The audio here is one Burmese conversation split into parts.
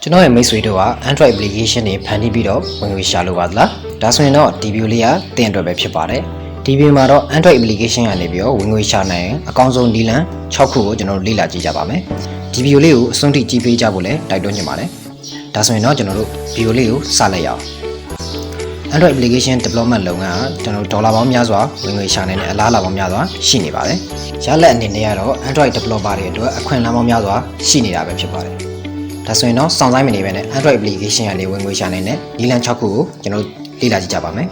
ကျွန်တော်ရဲ့မိတ်ဆွေတို့က Android application တွေဖန်တီးပြီးတော့ဝင်ငွေရှာလိုပါသလားဒါဆိုရင်တော့ဒီ video လေးကသင်အတွက်ပဲဖြစ်ပါတယ်ဒီ video မှာတော့ Android application ကနေပြီးတော့ဝင်ငွေရှာနိုင်အကောင်းဆုံးနည်းလမ်း6ခုကိုကျွန်တော်တို့လေ့လာကြည့်ကြပါမယ်ဒီ video လေးကိုအဆုံးထိကြည့်ပေးကြဖို့လည်းတိုက်တွန်းချင်ပါတယ်ဒါဆိုရင်တော့ကျွန်တော်တို့ video လေးကိုစလိုက်ရအောင် Android application development လုပ်ငန်းကကျွန်တော်ဒေါ်လာပေါင်းများစွာဝင်ငွေရှာနိုင်တဲ့အလားအလာပေါင်းများစွာရှိနေပါတယ်ရလဒ်အနေနဲ့ကတော့ Android developer တွေအတွက်အခွင့်အလမ်းပေါင်းများစွာရှိနေတာပဲဖြစ်ပါတယ်ဒါဆိုရင်တော့စောင့်ဆိုင်မနေပဲနဲ့ Android application ကနေဝင်ငွေရှာနိုင်တဲ့နည်းလမ်း6ခုကိုကျွန်တော်လေ့လာကြည့်ကြပါမယ်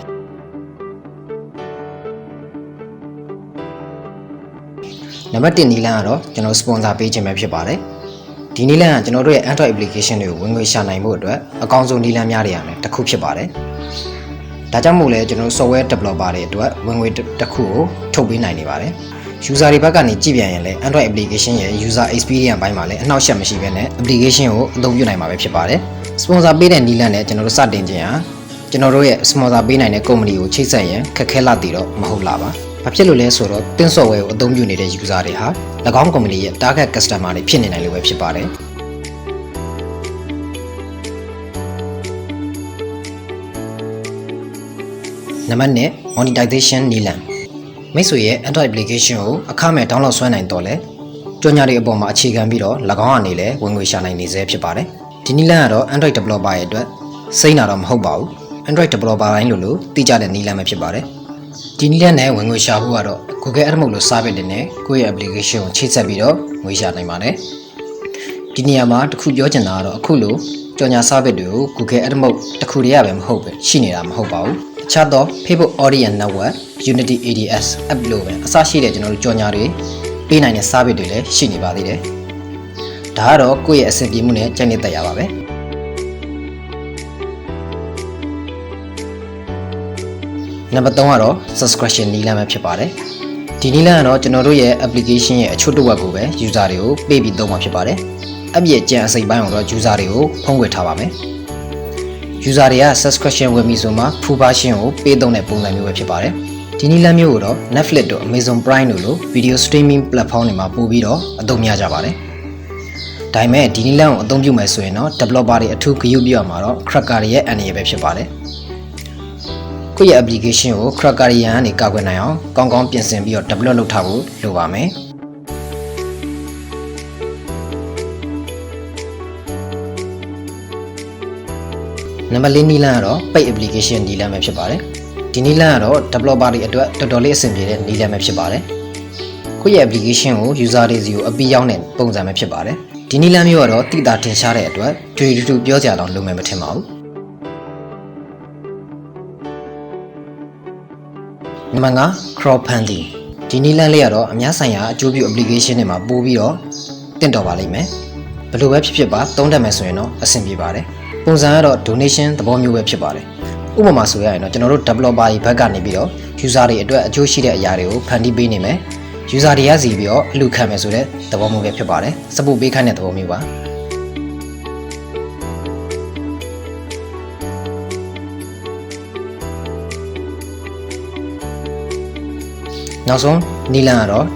နံပါတ်1နည်းလမ်းကတော့ကျွန်တော် sponsor ပေးခြင်းပဲဖြစ်ပါတယ်ဒီနည်းလမ်းကကျွန်တော်တို့ရဲ့ Android application တွေကိုဝင်ငွေရှာနိုင်ဖို့အတွက်အကောင်းဆုံးနည်းလမ်းများတွေရတယ်တစ်ခုဖြစ်ပါတယ်ဒါကြောင့်မို့လဲကျွန်တော် software developer တွေအတွက်ဝင်ငွေတစ်ခုကိုထုတ်ပေးနိုင်နေပါတယ် user တွေဘက်ကနေကြည့်ပြန်ရင်လည်း Android application ရဲ့ user experience ဘိုင်းမှာလည်းအနှောက်အယှက်မရှိဘဲနဲ့ application ကိုအသုံးပြုနိုင်မှာပဲဖြစ်ပါတယ် sponsor ပေးတဲ့နည်းလမ်းနဲ့ကျွန်တော်တို့စတင်ခြင်းဟာကျွန်တော်တို့ရဲ့ sponsor ပေးနိုင်တဲ့ company ကိုချိတ်ဆက်ရင်ခက်ခဲလာတည်တော့မဟုတ်လားပါဘာဖြစ်လို့လဲဆိုတော့သင် software ကိုအသုံးပြုနေတဲ့ user တွေဟာ၎င်း company ရဲ့ target customer တွေဖြစ်နေနိုင်လို့ပဲဖြစ်ပါတယ်နံပါတ်1 monetization နည်းလမ်းမိတ်ဆွေရဲ့ Android application ကိုအခမဲ့ download ဆွဲနိုင်တော့လဲကြော်ညာတွေအပေါ်မှာအခြေခံပြီးတော့၎င်းကနေလည်းဝင်ငွေရှာနိုင်နေစေဖြစ်ပါတယ်ဒီနည်းလမ်းကတော့ Android developer ရဲ့အတွက်စိမ့်တာတော့မဟုတ်ပါဘူး Android developer တိုင်းလို့သိကြတဲ့နည်းလမ်းပဲဖြစ်ပါတယ်ဒီနည်းလမ်းနဲ့ဝင်ငွေရှာဖို့ကတော့ Google AdMob လို့ service တွေနဲ့ကိုယ့်ရဲ့ application ကိုချိတ်ဆက်ပြီးတော့ငွေရှာနိုင်ပါတယ်ဒီနေရာမှာတစ်ခုပြောချင်တာကတော့အခုလိုကြော်ညာ service တွေကို Google AdMob တစ်ခုတည်းရပဲမဟုတ်ပဲရှိနေတာမဟုတ်ပါဘူးအခြားသော Facebook Audience Network Unity ADS app လို့ပဲအစရှိတဲ့ကျွန်တော်တို့ကြော်ညာတွေပေးနိုင်တဲ့ service တွေလည်းရှိနေပါသေးတယ်ဒါကတော့ကိုယ့်ရဲ့အဆင်ပြေမှုနဲ့ကြိုက်နေတဲ့ရပါပဲနံပါတ်3ကတော့ subscription နည်းလမ်းပဲဖြစ်ပါတယ်ဒီနည်းလမ်းကတော့ကျွန်တော်တို့ရဲ့ application ရဲ့အချို့တစ်ဝက်ကိုပဲ user တွေကိုပေးပြီးသုံးမှာဖြစ်ပါတယ် app ရဲ့ကြံအစိပ်ပိုင်းကိုတော့ user တွေကိုဖုံးကွယ်ထားပါမယ် user တွေက subscription ဝင်ပြီဆိုမှ full version ကိုပေးသုံးတဲ့ပုံစံမျိုးပဲဖြစ်ပါတယ်ဒီနည်းလမ်းမျိုးကိုတော့ Netflix တို့ Amazon Prime တို့လို video streaming platform တွေမှာပို့ပြီးတော့အသုံးများကြပါတယ်ဒါပေမဲ့ဒီနည်းလမ်းကိုအသုံးပြုမယ်ဆိုရင်တော့ developer တွေအထူးဂရုပြုရမှာတော့ cracker တွေရဲ့အန္တရာယ်ပဲဖြစ်ပါတယ်ကိုယ့်ရဲ့ application ကို cracker တွေကနေကာကွယ်နိုင်အောင်ကောင်းကောင်းပြင်ဆင်ပြီးတော့ develop လုပ်ထားဖို့လိုပါမယ်နံပါတ်4နည်းလမ်းကတော့ paid application နည်းလမ်းပဲဖြစ်ပါတယ်ဒီနည်းလမ်းကတော့ developer တွေအတွက်တော်တော်လေးအဆင်ပြေတဲ့နည်းလမ်းပဲဖြစ်ပါတယ်ကိုယ့်ရဲ့ application ကို user တွေစီကိုအပြီးရောက်တဲ့ပုံစံပဲဖြစ်ပါတယ်ဒီနည်းလမ်းမျိုးကတော့တိတာထင်ရှားတဲ့အတွက်ကြွေတူပြောကြအောင်လုပ်မယ်မထင်ပါဘူးနံပါတ်5 crowdfunding ဒီနည်းလမ်းလေးကတော့အများဆိုင်ရာအကျိုးပြု application တွေမှာပို့ပြီးတော့တင့်တော်ပါလိမ့်မယ်ဘယ်လိုပဲဖြစ်ဖြစ်ပါသုံးတတ်မယ်ဆိုရင်တော့အဆင်ပြေပါတယ်ပုံစံကတော့ donation သဘောမျိုးပဲဖြစ်ပါတယ်ဥပမာဆိုရရင်တော့ကျွန်တော်တို့ developer တွေဘက်ကနေပြီးတော့ user တွေအတွက်အကျိုးရှိတဲ့အရာတွေကိုဖန်တီးပေးနေမယ် user တွေကစီပြီးတော့အလူခံမယ်ဆိုတဲ့သဘောမျိုးပဲဖြစ်ပါတယ် support ပေးခိုင်းတဲ့သဘောမျိုးပါနောက်ဆုံးနည်းလမ်းကတော့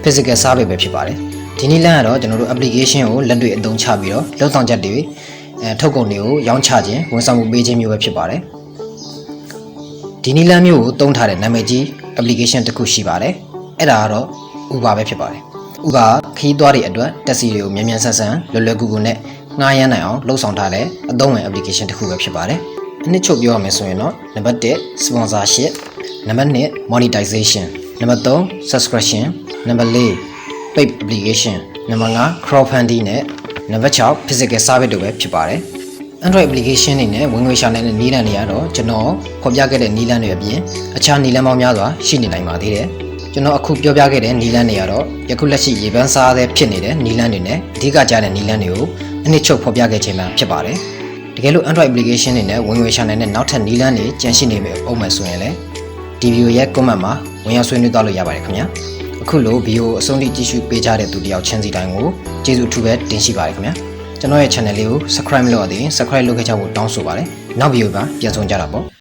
physical service ပဲဖြစ်ပါတယ်ဒီနည်းလမ်းကတော့ကျွန်တော်တို့ application ကိုလက်တွေ့အသုံးချပြီးတော့လုံဆောင်ချက်တွေထုတ်ကုန်တွေကိုရောင်းချခြင်းဝန်ဆောင်မှုပေးခြင်းမျိုးပဲဖြစ်ပါတယ်ဒီနည်းလမ်းမျိုးကိုသုံးထားတဲ့နာမည်ကြီး application တစ်ခုရှိပါတယ်အဲ့ဒါကတော့ Uber ပဲဖြစ်ပါတယ် Uber ခရီးသွားတွေအတွက်တက်စီတွေကိုမြန်မြန်ဆန်ဆန်လွယ်လွယ်ကူကူနဲ့ငှားရမ်းနိုင်အောင်လှုပ်ဆောင်ထားတဲ့အသုံးဝင် application တစ်ခုပဲဖြစ်ပါတယ်အနှစ်ချုပ်ပြောရမယ်ဆိုရင်တော့နံပါတ်1 sponsorship နံပါတ်2 monetization နံပါတ်3 subscription နံပါတ်4 paid application နံပါတ်5 crowdfunding နဲ့နံပါတ်6 physical service တို့ပဲဖြစ်ပါတယ် Android application တွေနဲ့ဝင်ငွေရှာနိုင်တဲ့နည်းလမ်းတွေကတော့ကျွန်တော်ဖော်ပြခဲ့တဲ့နည်းလမ်းတွေအပြင်အခြားနည်းလမ်းပေါင်းများစွာရှိနေနိုင်ပါသေးတယ်ကျွန်တော်အခုပြောပြခဲ့တဲ့နည်းလမ်းတွေကတော့ယခုလက်ရှိရေပန်းစားတဲ့ဖြစ်နေတဲ့နည်းလမ်းတွေနဲ့အဓိကကျတဲ့နည်းလမ်းတွေကိုအနှစ်ချုပ်ဖော်ပြခဲ့ခြင်းပဲဖြစ်ပါတယ်တကယ်လို့ Android application တွေနဲ့ဝင်ငွေရှာနိုင်တဲ့နောက်ထပ်နည်းလမ်းတွေကျန်ရှိနေမယ်အောင်မယ်ဆိုရင်လည်းဒီ video ရဲ့ comment မှာဝင်ရောက်ဆွေးနွေးသွားလို့ရပါတယ်ခင်ဗျာအခုလို video အဆုံးထိကြည့်ရှုပေးကြတဲ့သူတယောက်ချင်းစီတိုင်းကိုကျေးဇူးအထူးပဲတင်ရှိပါတယ်ခင်ဗျာကျွန်တော်ရဲ့ channel လေးကို subscribe လုပ်ရသေးရင် subscribe လုပ်ခဲ့ကြဖို့တောင်းဆိုပါတယ်နောက် video မှာပြန်ဆုံကြတာပေါ့